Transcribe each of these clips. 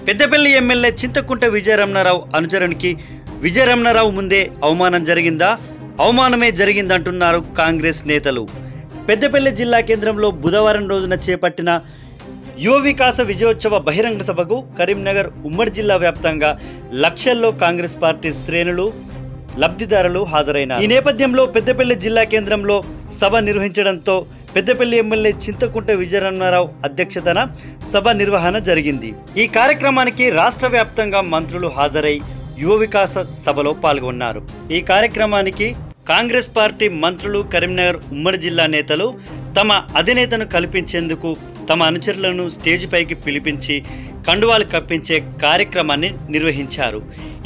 Peddapalli MLA Chintakunta Vijaya Ramana Rao అనుచరునికి Vijaya Ramana Rao ముందే అవమానం జరిగిందా? అవమానమే జరిగిందంటున్నారు కాంగ్రెస్ నేతలు. పెద్దపల్లి జిల్లా కేంద్రంలో బుధవారం రోజున చేపట్టిన యువ వికాస విజయోత్సవ బహిరంగ సభకు కరీంనగర్ ఉమ్మడి జిల్లా వ్యాప్తంగా లక్షల్లో కాంగ్రెస్ పార్టీ శ్రేణులు లబ్ధిదారులు హాజరైనారు. ఈ నేపథ్యంలో పెద్దపల్లి జిల్లా కేంద్రంలో సభ నిర్వహించడంతో పెద్దపల్లి ఎమ్మెల్యే చింతకుంట విజయరమణారావు అధ్యక్షతన సభ నిర్వహణ జరిగింది. ఈ కార్యక్రమానికి రాష్ట్ర వ్యాప్తంగా మంత్రులు హాజరై యువ వికాస సభలో పాల్గొన్నారు. ఈ కార్యక్రమానికి కాంగ్రెస్ పార్టీ మంత్రులు, కరీంనగర్ ఉమ్మడి జిల్లా నేతలు తమ అధినేతను కల్పించేందుకు తమ అనుచరులను స్టేజ్ పైకి పిలిపించి కండువాలు కప్పించే కార్యక్రమాన్ని నిర్వహించారు.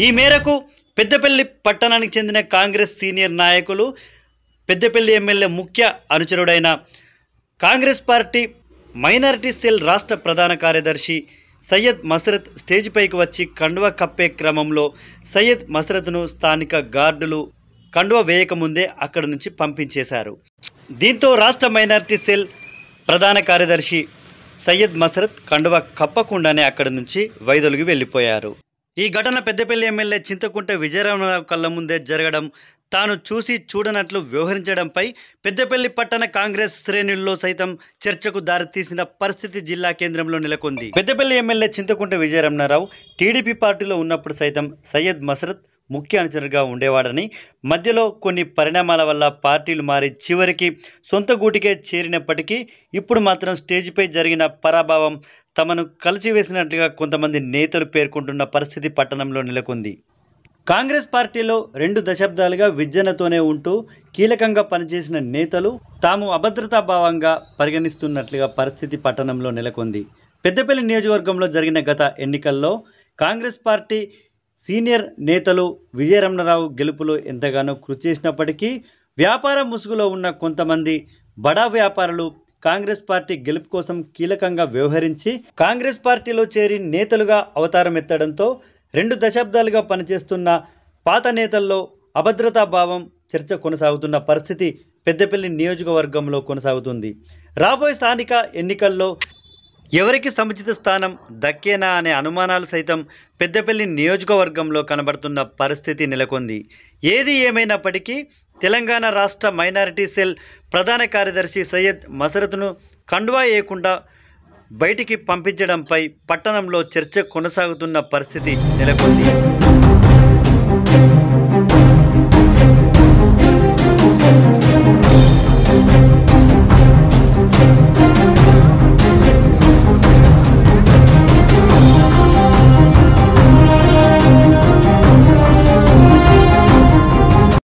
ఈ మేరకు పెద్దపల్లి పట్టణానికి చెందిన కాంగ్రెస్ సీనియర్ నాయకులు, పెద్దపల్లి ఎమ్మెల్యే ముఖ్య అనుచరుడైన కాంగ్రెస్ పార్టీ మైనారిటీ సెల్ రాష్ట్ర ప్రధాన కార్యదర్శి సయ్యద్ మసరత్ స్టేజ్ పైకి వచ్చి కండువా కప్పే క్రమంలో సయ్యద్ మసరత్ను స్థానిక గార్డులు కండువా వేయకముందే అక్కడి నుంచి పంపించేశారు. దీంతో రాష్ట్ర మైనారిటీ సెల్ ప్రధాన కార్యదర్శి సయ్యద్ మసరత్ కండువా కప్పకుండానే అక్కడి నుంచి వైదొలిగి వెళ్ళిపోయారు. ఈ ఘటన పెద్దపల్లి ఎమ్మెల్యే చింతకుంట విజయరమణారావు కళ్ళ ముందే జరగడం, తాను చూసి చూడనట్లు వ్యవహరించడంపై పెద్దపల్లి పట్టణ కాంగ్రెస్ శ్రేణుల్లో సైతం చర్చకు దారితీసిన పరిస్థితి జిల్లా కేంద్రంలో నెలకొంది. పెద్దపల్లి ఎమ్మెల్యే చింతకుంట విజయరమణారావు టీడీపీ పార్టీలో ఉన్నప్పుడు సైతం సయ్యద్ మసరత్ ముఖ్య అనుచరుగా ఉండేవాడని, మధ్యలో కొన్ని పరిణామాల వల్ల పార్టీలు మారి చివరికి సొంత గూటికే చేరినప్పటికీ ఇప్పుడు మాత్రం స్టేజ్పై జరిగిన పరాభవం తమను కలిచివేసినట్లుగా కొంతమంది నేతలు పేర్కొంటున్న పరిస్థితి పట్టణంలో నెలకొంది. కాంగ్రెస్ పార్టీలో 2 దశాబ్దాలుగా విజ్జనతోనే ఉంటూ కీలకంగా పనిచేసిన నేతలు తాము అభద్రతాభావంగా పరిగణిస్తున్నట్లుగా పరిస్థితి పట్టణంలో నెలకొంది. పెద్దపల్లి నియోజకవర్గంలో జరిగిన గత ఎన్నికల్లో కాంగ్రెస్ పార్టీ సీనియర్ నేతలు విజయరమణారావు గెలుపులో ఎంతగానో కృషి చేసినప్పటికీ వ్యాపార ముసుగులో ఉన్న కొంతమంది బడా వ్యాపారులు కాంగ్రెస్ పార్టీ గెలుపు కోసం కీలకంగా వ్యవహరించి కాంగ్రెస్ పార్టీలో చేరి నేతలుగా అవతారం ఎత్తడంతో 2 దశాబ్దాలుగా పనిచేస్తున్న పాత నేతల్లో అభద్రతాభావం చర్చ కొనసాగుతున్న పరిస్థితి పెద్దపల్లి నియోజకవర్గంలో కొనసాగుతుంది. రాబోయే స్థానిక ఎన్నికల్లో ఎవరికి సముచిత స్థానం దక్కేనా అనే అనుమానాలు సైతం పెద్దపల్లి నియోజకవర్గంలో కనబడుతున్న పరిస్థితి నెలకొంది. ఏది ఏమైనప్పటికీ తెలంగాణ రాష్ట్ర మైనారిటీ సెల్ ప్రధాన కార్యదర్శి సయ్యద్ మసరత్ను కండువా వేయకుండా బయటికి పంపించడంపై పట్టణంలో చర్చ కొనసాగుతున్న పరిస్థితి నెలకొంది.